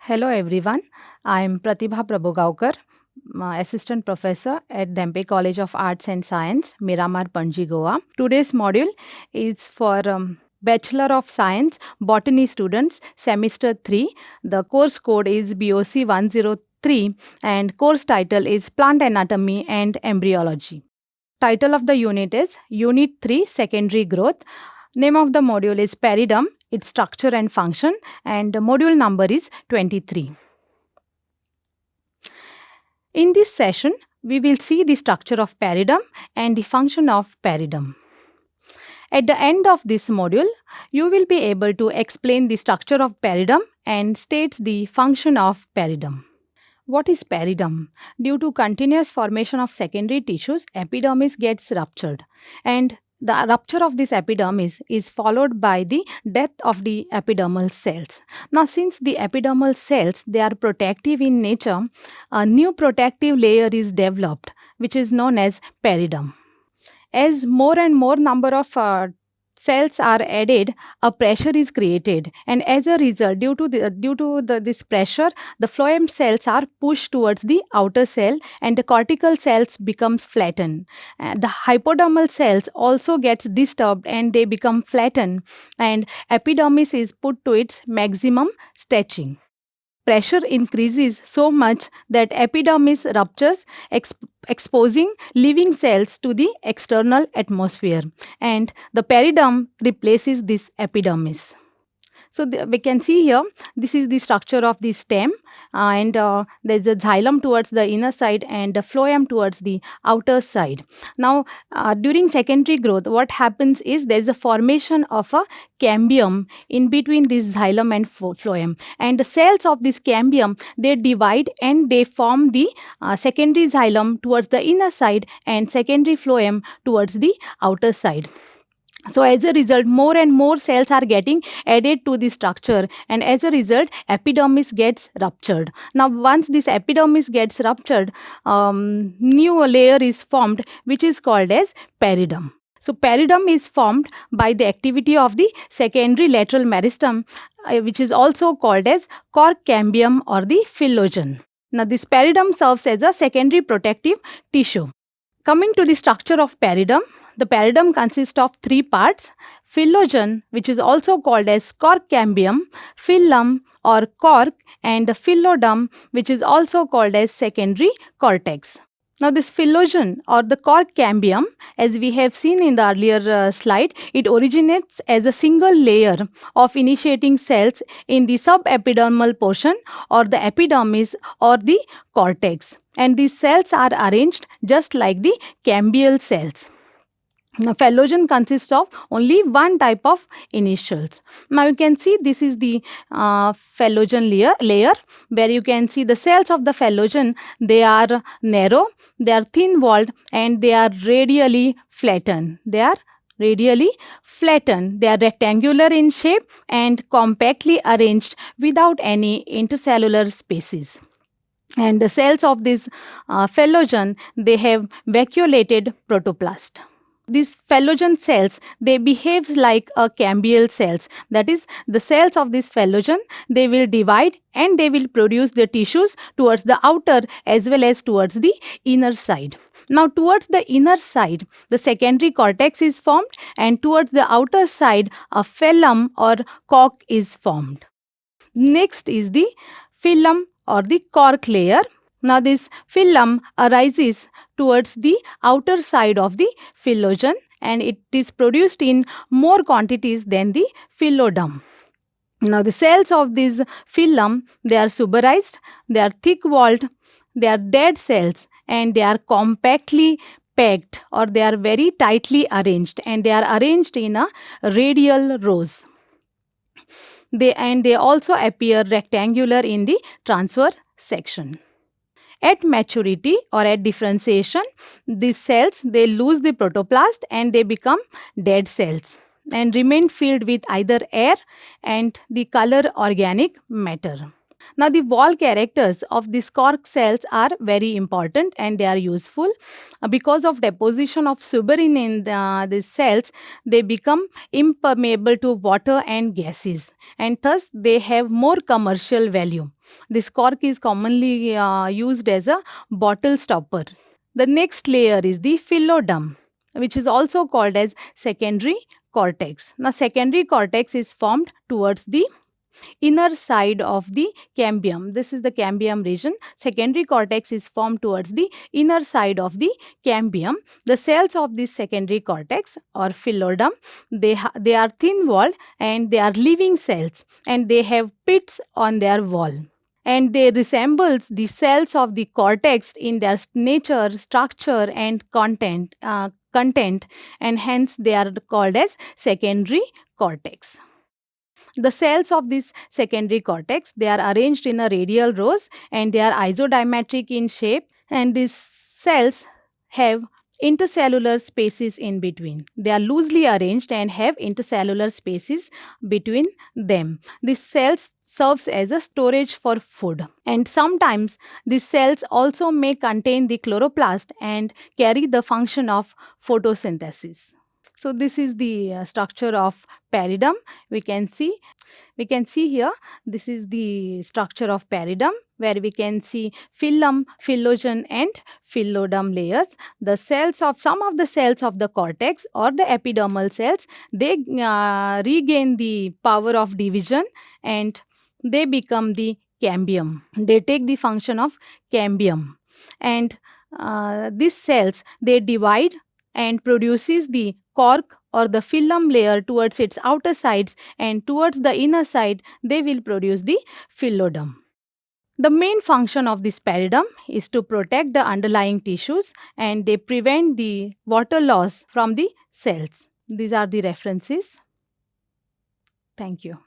Hello everyone, I am Pratibha Prabhugaonkar, Assistant Professor at Dempe College of Arts and Science, Miramar, Panji, Goa. Today's module is for Bachelor of Science Botany students, Semester 3. The course code is BOC 103 and course title is Plant Anatomy and Embryology. Title of the unit is Unit 3 Secondary Growth. Name of the module is Peridome, its structure and function, and the module number is 23. In this session, we will see the structure of peridome and the function of peridome. At the end of this module, you will be able to explain the structure of peridome and states the function of peridome. What is peridome? Due to continuous formation of secondary tissues, epidermis gets ruptured, and the rupture of this epidermis is followed by the death of the epidermal cells. Now, since the epidermal cells, they are protective in nature, a new protective layer is developed, which is known as peridome. As more and more number of cells are added, a pressure is created, and as a result, due to this pressure, the phloem cells are pushed towards the outer cell, and the cortical cells becomes flattened. The hypodermal cells also gets disturbed, and they become flattened, and epidermis is put to its maximum stretching. Pressure increases so much that epidermis ruptures, exposing living cells to the external atmosphere, and the peridome replaces this epidermis. So we can see here, this is the structure of the stem, and there's a xylem towards the inner side and the phloem towards the outer side. Now, during secondary growth, what happens is there's a formation of a cambium in between this xylem and phloem, and the cells of this cambium, they divide and they form the secondary xylem towards the inner side and secondary phloem towards the outer side. So as a result, more and more cells are getting added to the structure, and as a result, epidermis gets ruptured. Now, once this epidermis gets ruptured, new layer is formed, which is called as peridome. So peridome is formed by the activity of the secondary lateral meristem, which is also called as cork cambium or the phyllogen. Now, this peridome serves as a secondary protective tissue. Coming to the structure of peridome, the peridome consists of three parts: phyllogen, which is also called as cork cambium, phylum or cork, and the phylloderm, which is also called as secondary cortex. Now, this phyllogen or the cork cambium, as we have seen in the earlier slide, it originates as a single layer of initiating cells in the subepidermal portion or the epidermis or the cortex. And these cells are arranged just like the cambial cells. Now, phyllogen consists of only one type of initials. Now, you can see this is the phyllogen layer where you can see the cells of the phyllogen. They are narrow, they are thin-walled, and they are radially flattened. They are rectangular in shape and compactly arranged without any intercellular spaces. And the cells of this phyllogen, they have vacuolated protoplast. These phyllogen cells, they behave like a cambial cells. That is, the cells of this phyllogen, they will divide and they will produce the tissues towards the outer as well as towards the inner side. Now, towards the inner side, the secondary cortex is formed, and towards the outer side, a phylum or cork is formed. Next is the phylum or the cork layer. Now, this phylum arises towards the outer side of the phyllogen, and it is produced in more quantities than the phylloderm. Now, the cells of this phylum, they are suberized, they are thick-walled, they are dead cells, and they are compactly packed, or they are very tightly arranged, and they are arranged in a radial rows. They also appear rectangular in the transverse section. At maturity or at differentiation, these cells, they lose the protoplast and they become dead cells and remain filled with either air and the color organic matter. Now, the wall characters of these cork cells are very important and they are useful. Because of deposition of suberin in these cells, they become impermeable to water and gases, and thus they have more commercial value. This cork is commonly used as a bottle stopper. The next layer is the phylloderm, which is also called as secondary cortex. Now, secondary cortex is formed towards the inner side of the cambium. This is the cambium region. Secondary cortex is formed towards the inner side of the cambium. The cells of this secondary cortex or phylloderm, they are thin walled and they are living cells, and they have pits on their wall, and they resembles the cells of the cortex in their nature, structure and content, and hence they are called as secondary cortex. The cells of this secondary cortex, they are arranged in a radial rows and they are isodiametric in shape, and these cells have intercellular spaces in between. They are loosely arranged and have intercellular spaces between them. These cells serves as a storage for food, and sometimes these cells also may contain the chloroplast and carry the function of photosynthesis. So this is the structure of peridome. We can see here, this is the structure of peridome, where we can see phylum, phyllogen and phylloderm layers. The cells of some of the cells of the cortex or the epidermal cells, they regain the power of division and they become the cambium. They take the function of cambium, and these cells, they divide and produces the cork or the phylum layer towards its outer sides, and towards the inner side they will produce the phylloderm. The main function of this peridome is to protect the underlying tissues, and they prevent the water loss from the cells. These are the references. Thank you.